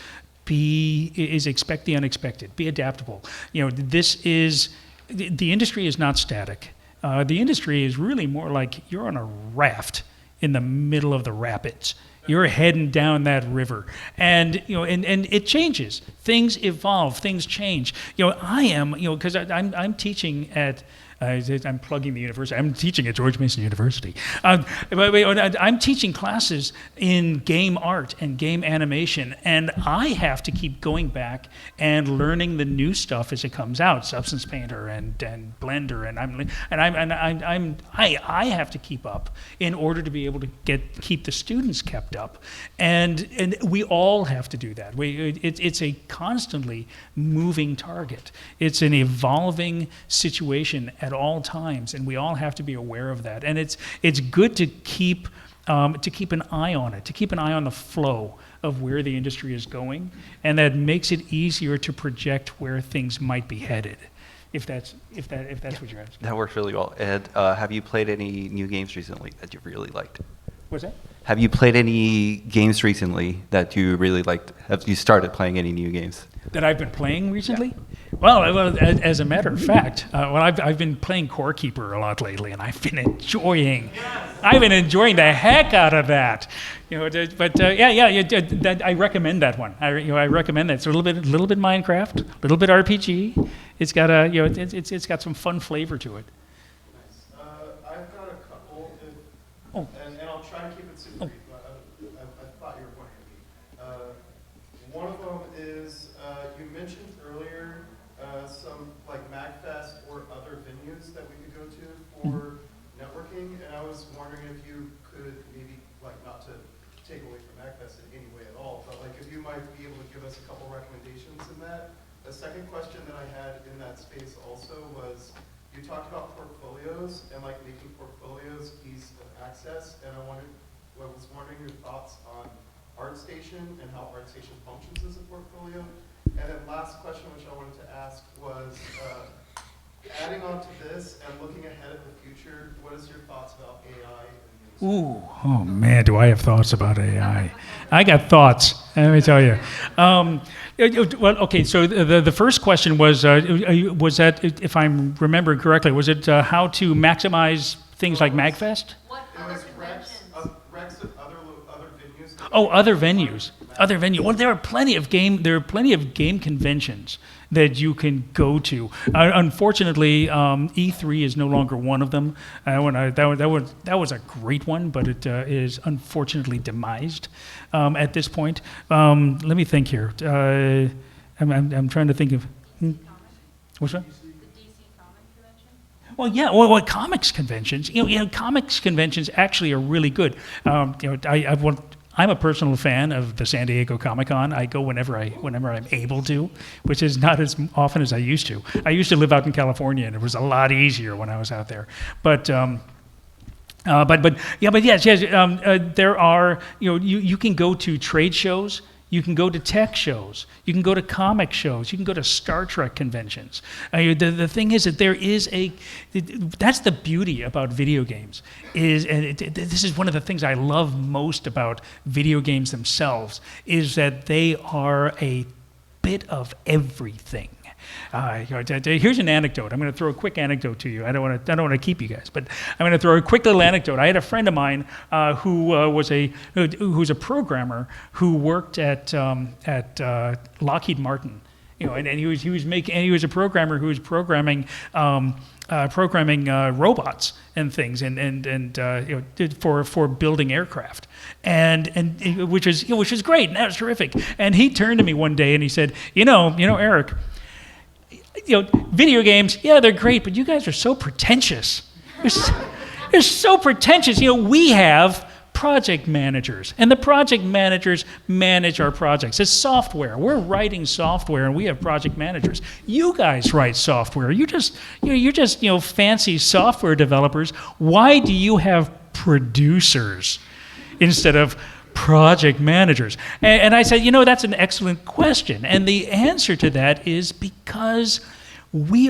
[SPEAKER 1] expect the unexpected, be adaptable. The industry is not static. The industry is really more like you're on a raft in the middle of the rapids. You're heading down that river, and and it changes. Things evolve. Things change. I am, because I'm teaching at. I'm plugging the university. I'm teaching at George Mason University. I'm teaching classes in game art and game animation, and I have to keep going back and learning the new stuff as it comes out. Substance Painter and Blender, and I have to keep up in order to be able to keep the students kept up, and we all have to do that. It's a constantly moving target. It's an evolving situation at all times, and we all have to be aware of that. And it's good to keep an eye on it, to keep an eye on the flow of where the industry is going, and that makes it easier to project where things might be headed. If that's what you're asking.
[SPEAKER 4] That works really well. Ed, have you played any new games recently that you really liked?
[SPEAKER 1] What's that?
[SPEAKER 4] Have you played any games recently that you really liked? Have you started playing any new games?
[SPEAKER 1] That I've been playing recently? Yeah. Well, as a matter of fact, I've been playing Core Keeper a lot lately, and I've been enjoying the heck out of that. I recommend that one. I recommend that. It's a little bit Minecraft, a little bit RPG. It's got it's got some fun flavor to it.
[SPEAKER 5] Nice. I've got a couple, and I'll try to keep it super brief, but I thought you were pointing at me. One of them is, you mentioned earlier some like MAGFest or other venues that we could go to for networking, and I was wondering if you could maybe, like, not to take away from MAGFest in any way at all, but like if you might be able to give us a couple recommendations in that, a second question that I had in that space also was, you talked about portfolios and like making portfolios ease of access, and I was wondering your thoughts on ArtStation and how ArtStation functions as a portfolio. And then last question, which I wanted to ask, was adding on to this and looking ahead at the future, what is your thoughts about AI?
[SPEAKER 1] Ooh, oh man, do I have thoughts about AI? I got thoughts, let me tell you. Well, okay, so the first question was that, if I'm remembering correctly, was it how to maximize things like MAGFest?
[SPEAKER 3] What
[SPEAKER 5] It
[SPEAKER 3] other
[SPEAKER 5] was
[SPEAKER 3] conventions?
[SPEAKER 5] Rex at other venues.
[SPEAKER 1] Oh, other venues. Other venue. Well, there are plenty of game conventions that you can go to. Unfortunately, E3 is no longer one of them. That was a great one, but it is unfortunately demised at this point. Let me think here. I'm trying to think of. What's that?
[SPEAKER 3] The DC Comic Convention?
[SPEAKER 1] Well, yeah. Well, comics conventions. Comics conventions actually are really good. I'm a personal fan of the San Diego Comic-Con. I go whenever I'm able to, which is not as often as I used to. I used to live out in California, and it was a lot easier when I was out there. But yes, there are. You can go to trade shows. You can go to tech shows. You can go to comic shows. You can go to Star Trek conventions. The thing is that that's the beauty about video games. This is one of the things I love most about video games themselves, is that they are a bit of everything. Here's an anecdote. I'm going to throw a quick anecdote to you. I don't want to keep you guys, but I'm going to throw a quick little anecdote. I had a friend of mine who's a programmer who worked at Lockheed Martin. And he was a programmer who was programming robots and things, and for building aircraft, and which is great, and that was terrific. And he turned to me one day and he said, Eric, video games, yeah, they're great, but you guys are so pretentious. You're so pretentious. We have project managers, and the project managers manage our projects. It's software. We're writing software, and we have project managers. You guys write software. You're just fancy software developers. Why do you have producers instead of project managers? And I said, that's an excellent question. And the answer to that is because we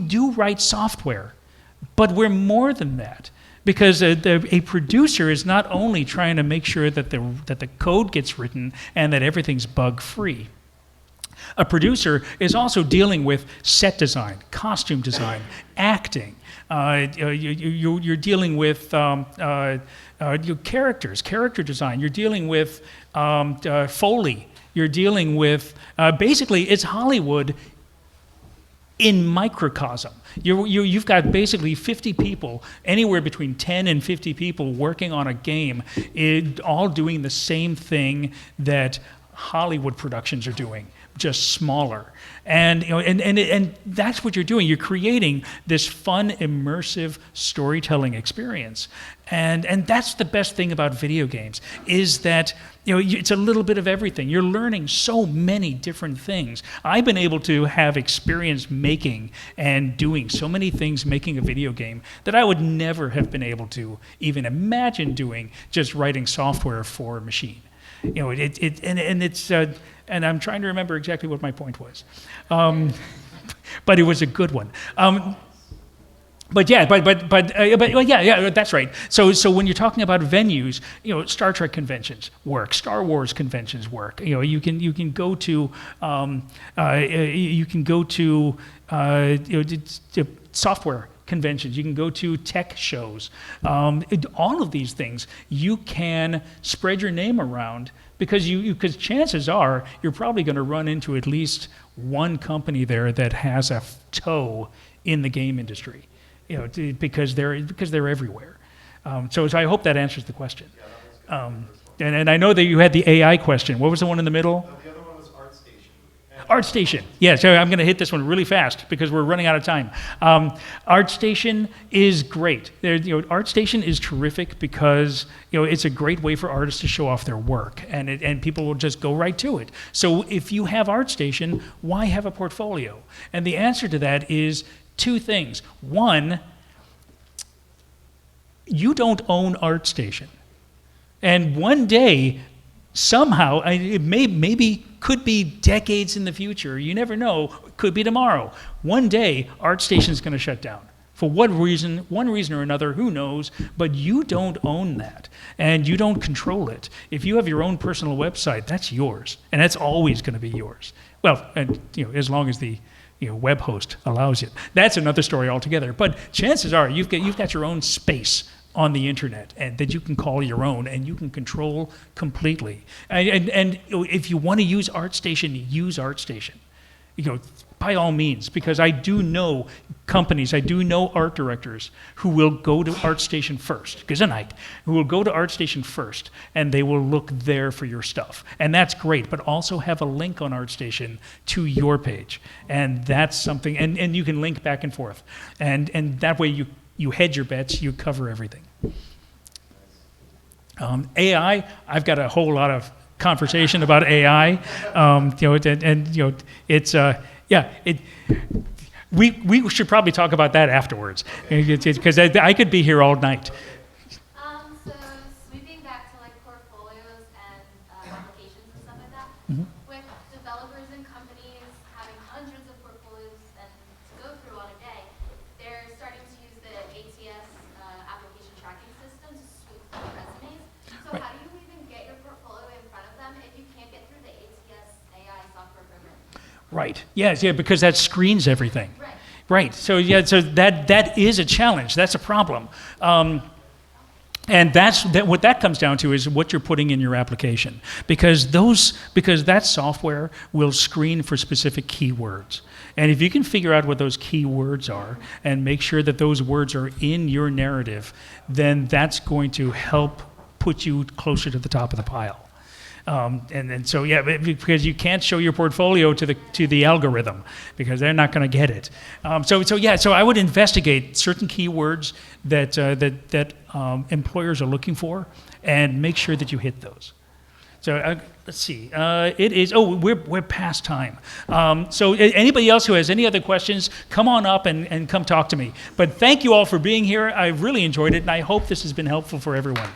[SPEAKER 1] do write software, but we're more than that. Because a producer is not only trying to make sure that the code gets written and that everything's bug-free. A producer is also dealing with set design, costume design, acting. You're dealing with your characters, character design. You're dealing with Foley. You're dealing with basically it's Hollywood in microcosm. You've got basically 50 people, anywhere between 10 and 50 people working on a game, all doing the same thing that Hollywood productions are doing, just smaller. And that's what you're doing. You're creating this fun, immersive storytelling experience. And that's the best thing about video games, is that it's a little bit of everything. You're learning so many different things. I've been able to have experience making and doing so many things making a video game that I would never have been able to even imagine doing just writing software for a machine. And I'm trying to remember exactly what my point was, but it was a good one. But yeah, that's right. So when you're talking about venues, Star Trek conventions work, Star Wars conventions work. You can go to software conventions. You can go to tech shows. All of these things you can spread your name around, because chances are you're probably going to run into at least one company there that has a toe in the game industry. Because they're everywhere. So I hope that answers the question. And I know that you had the AI question. What was the one in the middle?
[SPEAKER 5] The other one was ArtStation.
[SPEAKER 1] ArtStation. Yeah, so I'm going to hit this one really fast because we're running out of time. ArtStation is great. ArtStation is terrific because it's a great way for artists to show off their work, and people will just go right to it. So if you have ArtStation, why have a portfolio? And the answer to that is two things. One, you don't own ArtStation. And one day, somehow, it maybe could be decades in the future, you never know, it could be tomorrow. One day, ArtStation is going to shut down. For what reason, one reason or another, who knows, but you don't own that, and you don't control it. If you have your own personal website, that's yours, and that's always going to be yours. Well, and, as long as the web host allows it. That's another story altogether, but chances are you've got your own space on the internet, and that you can call your own, and you can control completely. And if you want to use ArtStation, use ArtStation. By all means, because I do know companies, I do know art directors who will go to ArtStation first, who will go to ArtStation first, and they will look there for your stuff. And that's great, but also have a link on ArtStation to your page. And that's something, and you can link back and forth. And that way you hedge your bets, you cover everything. AI, I've got a whole lot of conversation about AI. We should probably talk about that afterwards, because I could be here all night.
[SPEAKER 3] So sweeping back to like portfolios and applications and stuff like that, with developers and companies having hundreds of portfolios and to go through on a day, they're starting to use the ATS application tracking system to sweep through resumes. So how do you even get your portfolio in front of them if you can't get through the ATS AI software program?
[SPEAKER 1] Right. Yes. Yeah. Because that screens everything. Right. So So that is a challenge. That's a problem. And what that comes down to is what you're putting in your application, because that software will screen for specific keywords. And if you can figure out what those keywords are and make sure that those words are in your narrative, then that's going to help put you closer to the top of the pile. So because you can't show your portfolio to the algorithm, because they're not going to get it. So I would investigate certain keywords that employers are looking for, and make sure that you hit those. So let's see. It is. Oh, we're past time. So anybody else who has any other questions, come on up and come talk to me. But thank you all for being here. I really enjoyed it, and I hope this has been helpful for everyone.